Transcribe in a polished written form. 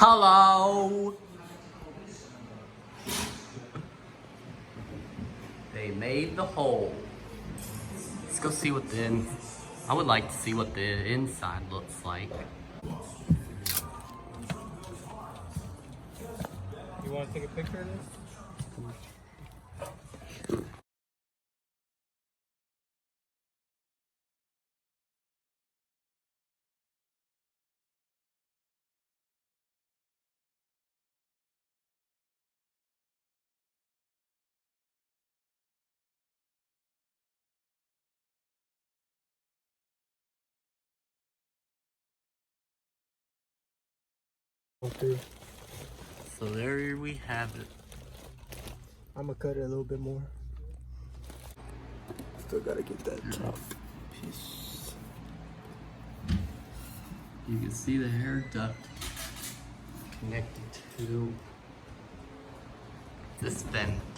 Hello! They made the hole. Let's go see what I would like to see what the inside looks like. You want to take a picture of this? Okay. So there we have it. I'm gonna cut it a little bit more. Still gotta get that top piece. You can see the hair duct connected to this vent.